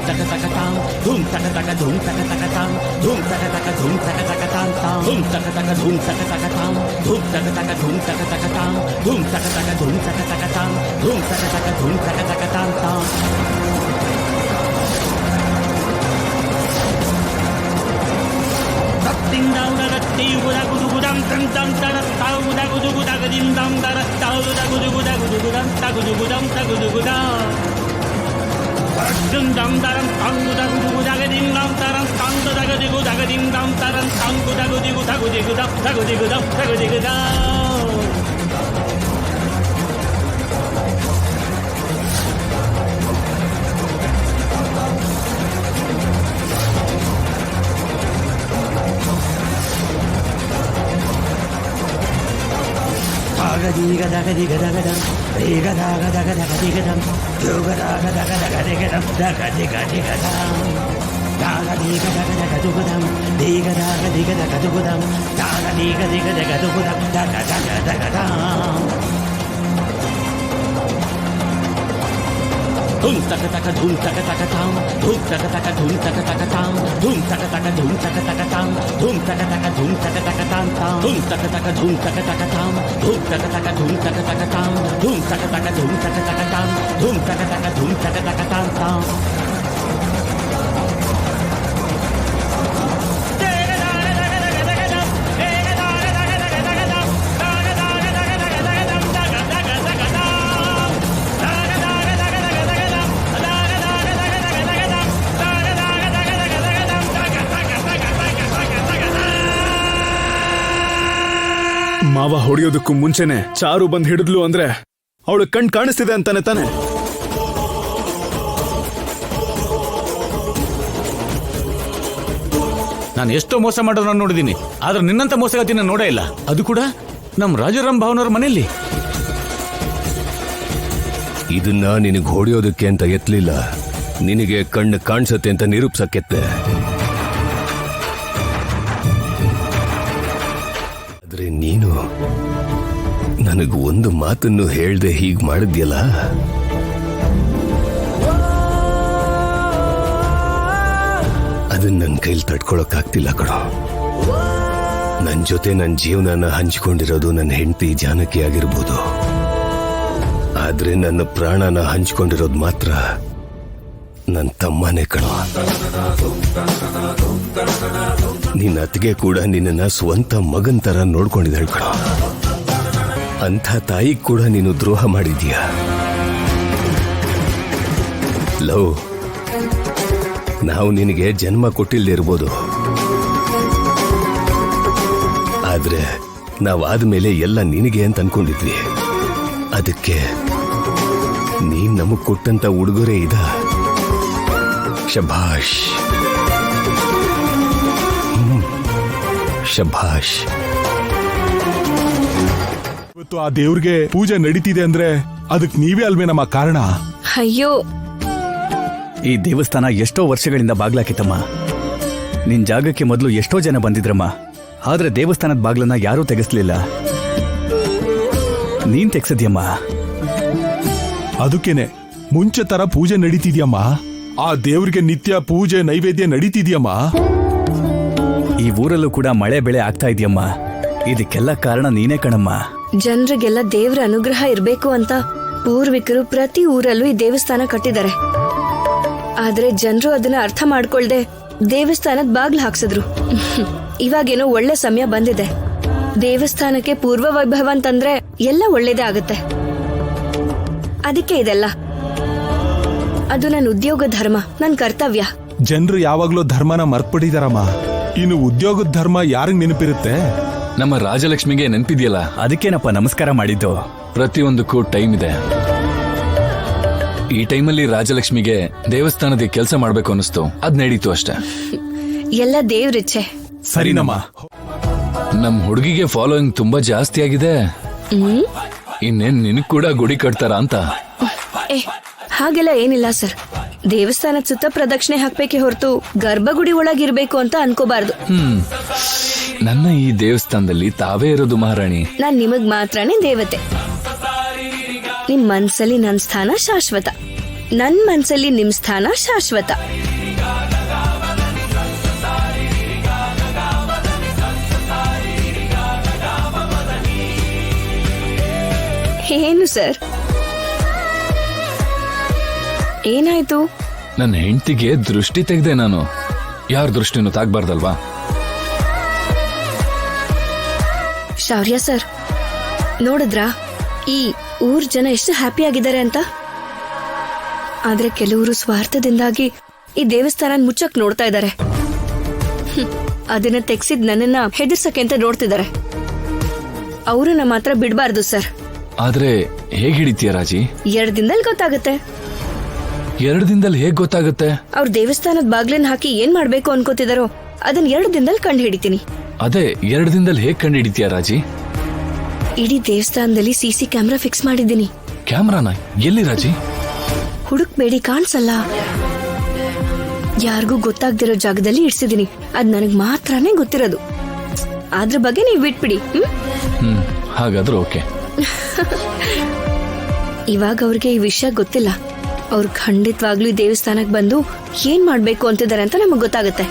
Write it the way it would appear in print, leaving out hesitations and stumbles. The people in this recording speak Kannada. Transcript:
taka taka tam, dhum taka taka dhum taka taka tam, dhum taka taka dhum taka taka tam tam, dhum taka taka dhum taka taka tam, dhum taka taka dhum taka taka tam, dhum taka taka dhum taka taka tam, dhum taka taka dhum taka taka tam tam. Ding dong da di guda gudu gudam dang dang da da guda gudu guda dim dang da da guda gudu gudam da gudu gudam da gudu gudam ding dang da dang guda gudu guda dim dang da dang da gudu guda dim dang da dang guda gudu guda gudam da gudu gudam da gudu gudam. Diga daga diga daga dam, diga daga daga daga diga dam, diga daga daga daga diga dam, daga diga diga dam, daga diga daga daga diga dam, diga daga diga daga diga dam, daga diga diga daga diga dam, daga daga daga dam. Dhum taka taka dhum taka taka tam, dhum taka taka dhum taka taka tam, dhum taka taka dhum taka taka tam, dhum taka taka dhum taka taka tam tam, dhum taka taka dhum taka taka tam, dhum taka taka dhum taka taka tam, dhum taka taka dhum taka taka tam, dhum taka taka dhum taka taka tam tam. ಮಾವ ಹೊಡೆಯೋದಕ್ಕೂ ಮುಂಚೆನೆ ಚಾರು ಬಂದ್ ಹಿಡಿದ್ಲು ಅಂದ್ರೆ ಅವಳು ಕಣ್ ಕಾಣಿಸ್ತಿದೆ ಅಂತಾನೆ ತಾನೆ. ನಾನು ಎಷ್ಟೋ ಮೋಸ ಮಾಡೋದನ್ನ ನೋಡಿದೀನಿ, ಆದ್ರೆ ನಿನ್ನಂತ ಮೋಸಗತಿನ ನೋಡೇ ಇಲ್ಲ. ಅದು ಕೂಡ ನಮ್ ರಾಜಾರಾಮ್ ಭಾವನವ್ರ ಮನೆಯಲ್ಲಿ. ಇದನ್ನ ನಿನಗೆ ಹೊಡೆಯೋದಕ್ಕೆ ಅಂತ ಎತ್ತಲಿಲ್ಲ, ನಿನಗೆ ಕಣ್ಣು ಕಾಣಿಸತ್ತೆ ಅಂತ ನಿರೂಪಿಸಕ್ಕೆತ್ತೆ. ಆದ್ರೆ ನೀನು ನನಗೆ ಒಂದು ಮಾತನ್ನು ಹೇಳ್ದೆ ಹೀಗ್ ಮಾಡಿದ್ಯಲ್ಲ, ಅದನ್ನ ನನ್ನ ಕೈಲಿ ತಡ್ಕೊಳಕ್ಕಾಗ್ತಿಲ್ಲ ಕಣೋ. ನನ್ನ ಜೊತೆ ನನ್ನ ಜೀವನನ ಹಂಚಿಕೊಂಡಿರೋದು ನನ್ನ ಹೆಂಡತಿ ಜಾನಕಿ ಆಗಿರ್ಬೋದು, ಆದ್ರೆ ನನ್ನ ಪ್ರಾಣನ ಹಂಚಿಕೊಂಡಿರೋದು ಮಾತ್ರ ನನ್ನ ತಮ್ಮನೇ ಕಣೋ. ನಿನ್ನ ಅತ್ತಿಗೆ ಕೂಡ ನಿನ್ನ ಸ್ವಂತ ಮಗನ್ ತರ ನೋಡ್ಕೊಂಡಿದ್ದಾಳೆ ಕಣೋ. ಅಂಥ ತಾಯಿ ಕೂಡ ನೀನು ದ್ರೋಹ ಮಾಡಿದೀಯ. ಲವ್, ನಾವು ನಿನಗೆ ಜನ್ಮ ಕೊಟ್ಟಿಲ್ಲದೆ ಇರ್ಬೋದು, ಆದ್ರೆ ನಾವಾದ್ಮೇಲೆ ಎಲ್ಲ ನಿನಗೆ ಅಂತ ಅನ್ಕೊಂಡಿದ್ವಿ. ಅದಕ್ಕೆ ನೀನ್ ನಮಗ್ ಕೊಟ್ಟಂತ ಉಡುಗೊರೆ ಇದ. ಶಭಾಷ್ ಶಭಾಷ್. ಇವತ್ತು ಆ ದೇವ್ರಿಗೆ ಪೂಜೆ ನಡೀತಿದೆ ಅಂದ್ರೆ ಅದಕ್ಕೆ ನೀವೇ ಅಲ್ವೇ ನಮ್ಮ ಕಾರಣ. ಅಯ್ಯೋ, ಈ ದೇವಸ್ಥಾನ ಎಷ್ಟೋ ವರ್ಷಗಳಿಂದ ಬಾಗ್ಲಾಕಿತ್ತಮ್ಮ. ನಿನ್ ಜಾಗಕ್ಕೆ ಮೊದಲು ಎಷ್ಟೋ ಜನ ಬಂದಿದ್ರಮ್ಮ, ಆದ್ರೆ ದೇವಸ್ಥಾನದ ಬಾಗ್ಲನ್ನ ಯಾರೂ ತೆಗೆಸ್ಲಿಲ್ಲ. ನೀನ್ ತೆಗ್ಸಿದ್ಯಮ್ಮ. ಅದಕ್ಕೇನೆ ಮುಂಚೆ ತರ ಪೂಜೆ ನಡೀತಿದ್ಯಮ್ಮ. ಆ ದೇವ್ರಿಗೆ ನಿತ್ಯ ಪೂಜೆ ನೈವೇದ್ಯ ನಡೀತಿದ್ಯಮ್ಮ. ಈ ಊರಲ್ಲೂ ಕೂಡ ಮಳೆ ಬೆಳೆ ಆಗ್ತಾ ಇದೆಯಮ್ಮ. ಇದಕ್ಕೆಲ್ಲ ಕಾರಣ ನೀನೇ ಕಣಮ್ಮ. ಜನರಿಗೆಲ್ಲ ದೇವ್ರ ಅನುಗ್ರಹ ಇರ್ಬೇಕು ಅಂತ ಪೂರ್ವಿಕರು ಪ್ರತಿ ಊರಲ್ಲೂ ಈ ದೇವಸ್ಥಾನ ಕಟ್ಟಿದ್ದಾರೆ. ಆದ್ರೆ ಜನರು ಅದನ್ನ ಅರ್ಥ ಮಾಡ್ಕೊಳ್ದೆ ದೇವಸ್ಥಾನದ ಬಾಗ್ಲು ಹಾಕ್ಸಿದ್ರು. ಇವಾಗೇನೋ ಒಳ್ಳೆ ಸಮಯ ಬಂದಿದೆ. ದೇವಸ್ಥಾನಕ್ಕೆ ಪೂರ್ವ ವೈಭವ ಅಂತಂದ್ರೆ ಎಲ್ಲ ಒಳ್ಳೇದೇ ಆಗುತ್ತೆ. ಅದಕ್ಕೆ ಇದೆಲ್ಲ. ಅದು ನನ್ನ ಉದ್ಯೋಗ ಧರ್ಮ, ನನ್ನ ಕರ್ತವ್ಯ. ಜನರು ಯಾವಾಗ್ಲೂ ಧರ್ಮನ ಮರ್ತ್ಬಿಟ್ಟಿದಾರಮ್ಮ. ಇನ್ನು ಉದ್ಯೋಗದ ಧರ್ಮ ಯಾರಿಗ್ ನೆನಪಿರುತ್ತೆ? ನಮ್ಮ ರಾಜಲಕ್ಷ್ಮಿಗೆ ನೆನಪಿದೆಯಲ್ಲ, ಅದಕ್ಕೇನಪ್ಪ ನಮಸ್ಕಾರ ಮಾಡಿದ್ದು. ಪ್ರತಿಯೊಂದಕ್ಕೂ ಟೈಮ್ ಇದೆ. ಈ ಟೈಮಲ್ಲಿ ರಾಜಲಕ್ಷ್ಮಿಗೆ ದೇವಸ್ಥಾನದ ಕೆಲಸ ಮಾಡ್ಬೇಕು ಅನಿಸ್ತು, ಅದ್ ನಡೀತು ಅಷ್ಟೇ. ಎಲ್ಲ ದೇವ್ರಿಚ್ಛೆ. ಸರಿನಮ್ಮ. ನಮ್ ಹುಡುಗಿಗೆ ಫಾಲೋಯಿಂಗ್ ತುಂಬಾ ಜಾಸ್ತಿ ಆಗಿದೆ. ಇನ್ನೇನ್ ನಿನಗ್ ಕೂಡ ಗುಡಿ ಕಟ್ತಾರ ಅಂತ? ಹಾಗೆಲ್ಲ ಏನಿಲ್ಲ ಸರ್. ದೇವಸ್ಥಾನದ ಸುತ್ತ ಪ್ರದಕ್ಷಿಣೆ ಹಾಕ್ಬೇಕೆ ಹೊರತು ಗರ್ಭಗುಡಿ ಒಳಗಿರ್ಬೇಕು ಅಂತ ಅನ್ಕೋಬಾರ್ದು. ನನ್ನ ಈ ದೇವಸ್ಥಾನದಲ್ಲಿ ತಾವೇ ಇರೋದು ಮಹಾರಾಣಿ. ನಾನ್ ನಿಮಗ್ ಮಾತ್ರನೇ ದೇವತೆ. ನಿಮ್ ಮನ್ಸಲ್ಲಿ ನನ್ ಸ್ಥಾನ ಶಾಶ್ವತ. ನನ್ ಮನ್ಸಲ್ಲಿ ನಿಮ್ ಸ್ಥಾನ ಶಾಶ್ವತ. ಏನು ಸರ್, ಏನಾಯ್ತು? ನನ್ನ ಹೆಂಡತಿಗೆ ದೃಷ್ಟಿ ತೆಗ್ದೆ ನಾನು. ಯಾರ ದೃಷ್ಟಿನೂ ತಾಗ್ಬಾರ್ದಲ್ವಾ? ಶೌರ್ಯ ಸರ್, ನೋಡಿದ್ರಾ ಈ ಊರ್ ಜನ ಎಷ್ಟು ಹ್ಯಾಪಿ ಆಗಿದ್ದಾರೆ ಅಂತ? ಆದ್ರೆ ಕೆಲವರು ಸ್ವಾರ್ಥದಿಂದಾಗಿ ಈ ದೇವಸ್ಥಾನ ಮುಚ್ಚಕ್ ನೋಡ್ತಾ ಇದ್ದಾರೆ. ಅದನ್ನ ತೆಗ್ಸಿದ್ ನನ್ನನ್ನ ಹೆದರ್ಸಕ್ಕೆ ಅಂತ ನೋಡ್ತಿದ್ದಾರೆ. ಅವ್ರನ್ನ ಮಾತ್ರ ಬಿಡ್ಬಾರ್ದು ಸರ್. ಆದ್ರೆ ಹೇಗ್ ಹಿಡಿತೀಯ ರಾಜಿ? 2 ದಿನದಲ್ಲಿ ಗೊತ್ತಾಗುತ್ತೆ. 2 ದಿನದಲ್ಲಿ ಹೇಗ್ ಗೊತ್ತಾಗುತ್ತೆ? ಅವ್ರ ದೇವಸ್ಥಾನದ ಬಾಗ್ಲನ್ನ ಹಾಕಿ ಏನ್ ಮಾಡ್ಬೇಕು ಅನ್ಕೋತಿದಾರೋ ಅದನ್ನ 2 ದಿನದಲ್ಲಿ ಕಂಡು ಹಿಡಿತೀನಿ. ಅದೇ 2 ದಿನದಲ್ಲಿ ಹೇಗ್ ಕಂಡು ಹಿಡಿತೀಯ ರಾಜಿ? ಇಡೀ ದೇವಸ್ಥಾನದಲ್ಲಿ CC ಕ್ಯಾಮ್ರಾ ಫಿಕ್ಸ್ ಮಾಡಿದ್ದೀನಿ. ಕ್ಯಾಮ್ರಾನ ಎಲ್ಲಿ ರಾಜಿ? ಹುಡುಕ್ಬೇಡಿ, ಕಾಣಿಸಲ್ಲ. ಯಾರಿಗೂ ಗೊತ್ತಾಗ್ದಿರೋ ಜಾಗದಲ್ಲಿ ಇಡ್ಸಿದೀನಿ. ಅದ್ ನನಗ್ ಮಾತ್ರನೇ ಗೊತ್ತಿರೋದು. ಅದ್ರ ಬಗ್ಗೆ ನೀವ್ ಬಿಟ್ಬಿಡಿ. ಹಾಗಾದ್ರೆ ಓಕೆ. ಇವಾಗ ಅವ್ರಿಗೆ ಈ ವಿಷಯ ಗೊತ್ತಿಲ್ಲ. ಅವ್ರು ಖಂಡಿತವಾಗ್ಲೂ ಈ ದೇವಸ್ಥಾನಕ್ ಬಂದು ಏನ್ ಮಾಡ್ಬೇಕು ಅಂತಿದ್ದಾರೆ ಅಂತ ನಮಗ್ ಗೊತ್ತಾಗುತ್ತೆ.